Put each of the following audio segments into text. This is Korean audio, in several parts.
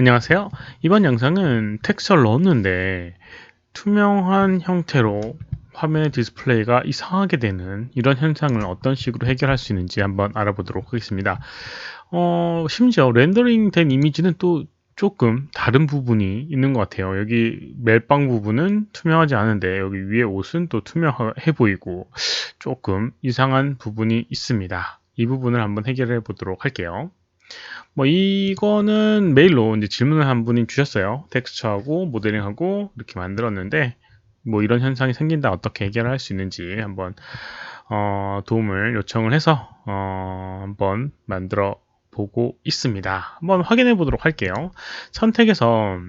안녕하세요. 이번 영상은 텍스처를 넣었는데 투명한 형태로 화면의 디스플레이가 이상하게 되는 이런 현상을 어떤 식으로 해결할 수 있는지 한번 알아보도록 하겠습니다. 심지어 렌더링 된 이미지는 또 조금 다른 부분이 있는 것 같아요. 여기 멜빵 부분은 투명하지 않은데 여기 위에 옷은 또 투명해 보이고 조금 이상한 부분이 있습니다. 이 부분을 한번 해결해 보도록 할게요. 이거는 메일로 이제 질문을 한 분이 주셨어요. 텍스처하고 모델링하고 이렇게 만들었는데 이런 현상이 생긴다 어떻게 해결할 수 있는지 한번 도움을 요청을 해서 한번 만들어 보고 있습니다. 한번 확인해 보도록 할게요. 선택에서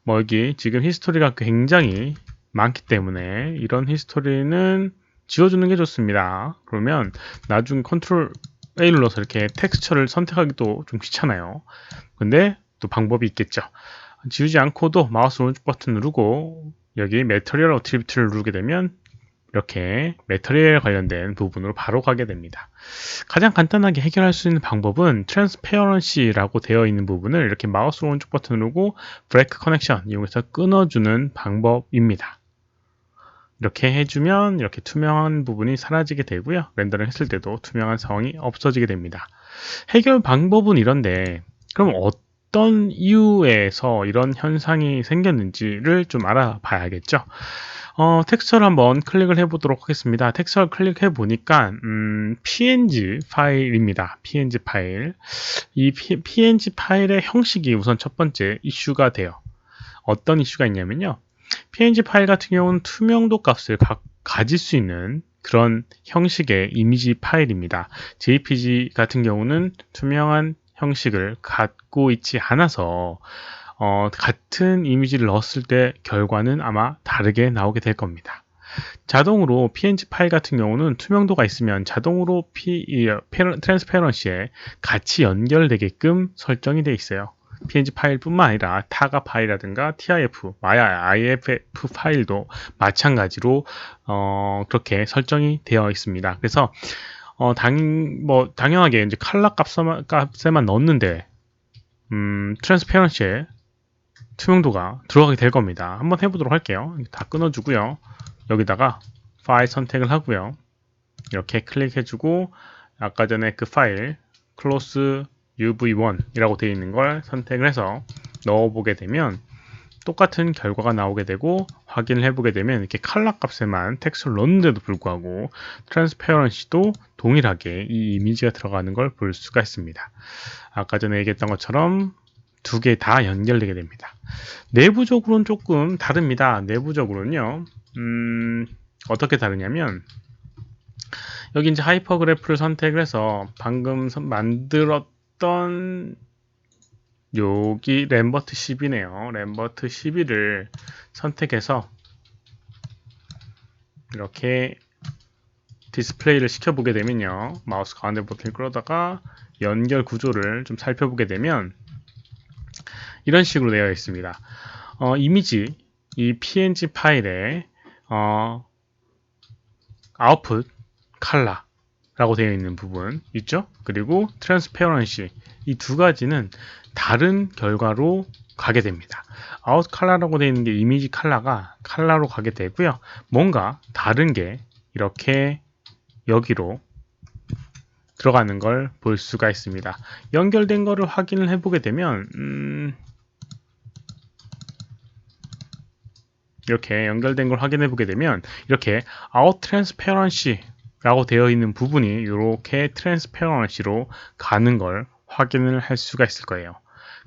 여기 지금 히스토리가 굉장히 많기 때문에 이런 히스토리는 지워주는 게 좋습니다. 그러면 나중 컨트롤 A 눌러서 이렇게 텍스처를 선택하기도 좀 귀찮아요. 근데 또 방법이 있겠죠. 지우지 않고도 마우스 오른쪽 버튼 누르고 여기 매터리얼 어트리뷰트를 누르게 되면 이렇게 매터리얼 관련된 부분으로 바로 가게 됩니다. 가장 간단하게 해결할 수 있는 방법은 트랜스페어런시라고 되어 있는 부분을 이렇게 마우스 오른쪽 버튼 누르고 브레이크 커넥션 이용해서 끊어주는 방법입니다. 이렇게 해주면 이렇게 투명한 부분이 사라지게 되고요. 렌더링 했을 때도 투명한 상황이 없어지게 됩니다. 해결 방법은 이런데 그럼 어떤 이유에서 이런 현상이 생겼는지를 좀 알아봐야겠죠. 텍스처를 한번 클릭을 해보도록 하겠습니다. 텍스처를 클릭해 보니까 PNG 파일입니다. PNG 파일. 이 PNG 파일의 형식이 우선 첫 번째 이슈가 돼요. 어떤 이슈가 있냐면요. PNG 파일 같은 경우는 투명도 값을 가질 수 있는 그런 형식의 이미지 파일입니다. JPG 같은 경우는 투명한 형식을 갖고 있지 않아서 같은 이미지를 넣었을 때 결과는 아마 다르게 나오게 될 겁니다. 자동으로 PNG 파일 같은 경우는 투명도가 있으면 자동으로 트랜스페런시에 같이 연결되게끔 설정이 되어 있어요. PNG 파일뿐만 아니라 타가 파일이라든가 TIF, IFF 파일도 마찬가지로 그렇게 설정이 되어 있습니다. 그래서 당연하게 이제 컬러 값에만 넣었는데 트랜스페런시에 투명도가 들어가게 될 겁니다. 한번 해보도록 할게요. 다 끊어주고요. 여기다가 파일 선택을 하고요. 이렇게 클릭해주고 아까 전에 그 파일 close UV1이라고 되어 있는 걸 선택을 해서 넣어보게 되면 똑같은 결과가 나오게 되고 확인을 해보게 되면 이렇게 컬러 값에만 텍스트를 넣는데도 불구하고 트랜스페어런시도 동일하게 이 이미지가 들어가는 걸 볼 수가 있습니다. 아까 전에 얘기했던 것처럼 두 개 다 연결되게 됩니다. 내부적으로는 조금 다릅니다. 내부적으로는요. 어떻게 다르냐면 여기 이제 하이퍼그래프를 선택을 해서 방금 만들었던 여기 램버트 10이네요. 램버트 12를 선택해서 이렇게 디스플레이를 시켜보게 되면요. 마우스 가운데 버튼을 끌어다가 연결 구조를 좀 살펴보게 되면 이런 식으로 되어 있습니다. 이미지, 이 PNG 파일에 아웃풋, 컬러라고 되어 있는 부분 있죠? 그리고 트랜스페어런시 이 두 가지는 다른 결과로 가게 됩니다. 아웃 컬러라고 되어 있는 게 이미지 컬러로 가게 되고요. 뭔가 다른 게 이렇게 여기로 들어가는 걸 볼 수가 있습니다. 연결된 거를 확인을 해보게 되면 이렇게 연결된 걸 확인해 보게 되면 이렇게 out transparency 라고 되어 있는 부분이 이렇게 트랜스페어런시로 가는 걸 확인을 할 수가 있을 거예요.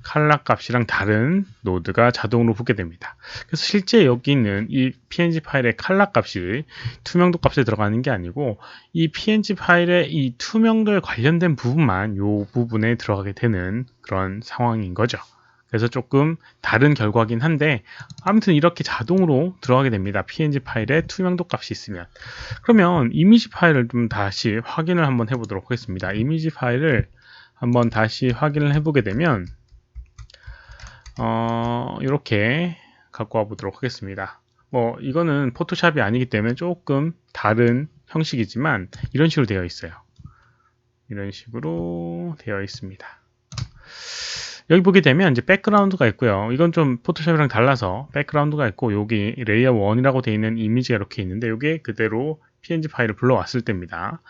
컬러 값이랑 다른 노드가 자동으로 보게 됩니다. 그래서 실제 여기 있는 이 PNG 파일의 컬러 값이 투명도 값에 들어가는 게 아니고 이 PNG 파일의 이 투명도에 관련된 부분만 이 부분에 들어가게 되는 그런 상황인 거죠. 그래서 조금 다른 결과긴 한데 아무튼 이렇게 자동으로 들어가게 됩니다. PNG 파일에 투명도 값이 있으면. 그러면 이미지 파일을 좀 다시 확인을 한번 해보도록 하겠습니다. 이미지 파일을 한번 다시 확인을 해보게 되면 이렇게 갖고 와 보도록 하겠습니다. 이거는 포토샵이 아니기 때문에 조금 다른 형식이지만 이런 식으로 되어 있어요. 이런 식으로 되어 있습니다. 여기 보게 되면 이제 백그라운드가 있고요. 이건 좀 포토샵이랑 달라서 백그라운드가 있고 여기 레이어 1이라고 되어 있는 이미지가 이렇게 있는데 이게 그대로 png 파일을 불러왔을 때입니다.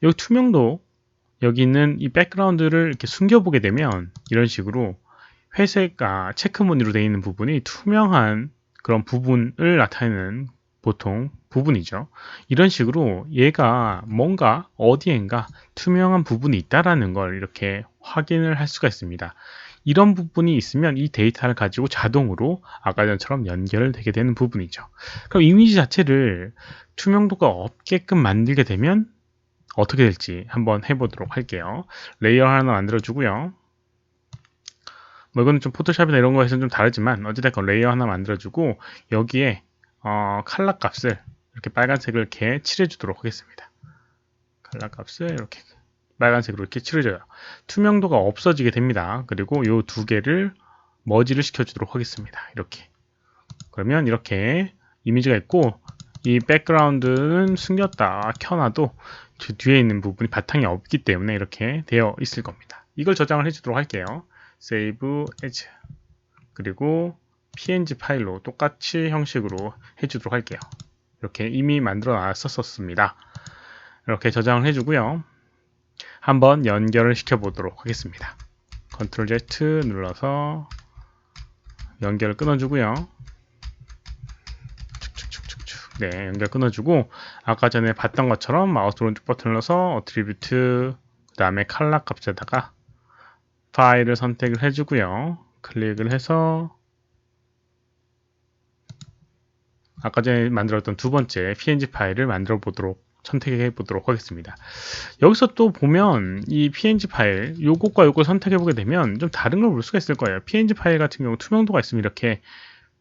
여기 투명도 여기 있는 이 백그라운드를 이렇게 숨겨보게 되면 이런 식으로 회색 체크 무늬로 되어 있는 부분이 투명한 그런 부분을 나타내는 보통 부분이죠. 이런 식으로 얘가 뭔가 어디엔가 투명한 부분이 있다라는 걸 이렇게 확인을 할 수가 있습니다. 이런 부분이 있으면 이 데이터를 가지고 자동으로 아까 전처럼 연결되게 되는 부분이죠. 그럼 이미지 자체를 투명도가 없게끔 만들게 되면 어떻게 될지 한번 해보도록 할게요. 레이어 하나 만들어 주고요. 뭐 이거는 좀 포토샵이나 이런 거에서는 좀 다르지만 어찌됐건 레이어 하나 만들어 주고 여기에 컬러 값을 이렇게 빨간색을 이렇게 칠해 주도록 하겠습니다. 컬러 값을 이렇게 빨간색으로 이렇게 칠해줘요. 투명도가 없어지게 됩니다. 그리고 이 두 개를 머지를 시켜주도록 하겠습니다. 이렇게. 그러면 이렇게 이미지가 있고 이 백그라운드는 숨겼다 켜놔도 뒤에 있는 부분이 바탕이 없기 때문에 이렇게 되어 있을 겁니다. 이걸 저장을 해주도록 할게요. Save as 그리고 png 파일로 똑같이 형식으로 해주도록 할게요. 이렇게 이미 만들어 놨었습니다. 이렇게 저장을 해주고요. 한번 연결을 시켜 보도록 하겠습니다. Ctrl Z 눌러서 연결을 끊어주고요. 축축축축축. 네, 연결 끊어주고 아까 전에 봤던 것처럼 마우스 오른쪽 버튼 눌러서 Attribute 그 다음에 컬러 값에다가 파일을 선택을 해주고요. 클릭을 해서 아까 전에 만들었던 두 번째 png 파일을 만들어 보도록 선택해 보도록 하겠습니다. 여기서 또 보면 이 png 파일 요것과 요걸 선택해 보게 되면 좀 다른 걸 볼 수가 있을 거예요. png 파일 같은 경우 투명도가 있으면 이렇게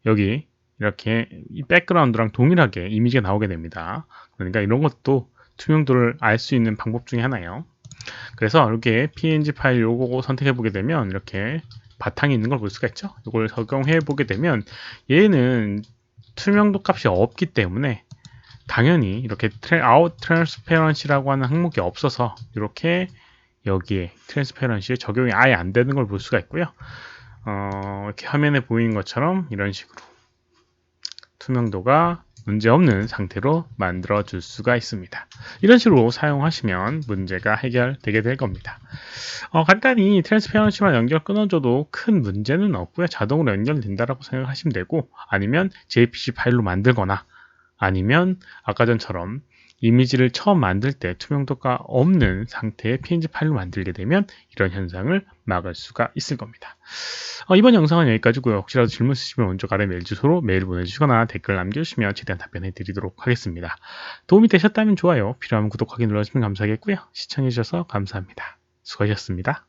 여기 이렇게 이 백그라운드랑 동일하게 이미지가 나오게 됩니다. 그러니까 이런 것도 투명도를 알 수 있는 방법 중에 하나예요. 그래서 이렇게 png 파일 요거 선택해 보게 되면 이렇게 바탕이 있는 걸 볼 수가 있죠. 이걸 적용해 보게 되면 얘는 투명도 값이 없기 때문에 당연히 이렇게 out transparency라고 하는 항목이 없어서 이렇게 여기에 transparency에 적용이 아예 안 되는 걸 볼 수가 있고요. 이렇게 화면에 보이는 것처럼 이런 식으로 투명도가 문제없는 상태로 만들어 줄 수가 있습니다. 이런 식으로 사용하시면 문제가 해결되게 될 겁니다. 간단히 트랜스페런시만 연결 끊어줘도 큰 문제는 없고요. 자동으로 연결된다라고 생각하시면 되고 아니면 JPG 파일로 만들거나 아니면 아까 전처럼 이미지를 처음 만들 때 투명도가 없는 상태의 PNG 파일로 만들게 되면 이런 현상을 막을 수가 있을 겁니다. 이번 영상은 여기까지고요. 혹시라도 질문 있으시면 오른쪽 아래 메일 주소로 메일 보내주시거나 댓글 남겨주시면 최대한 답변해 드리도록 하겠습니다. 도움이 되셨다면 좋아요, 필요하면 구독하기 눌러주시면 감사하겠고요. 시청해주셔서 감사합니다. 수고하셨습니다.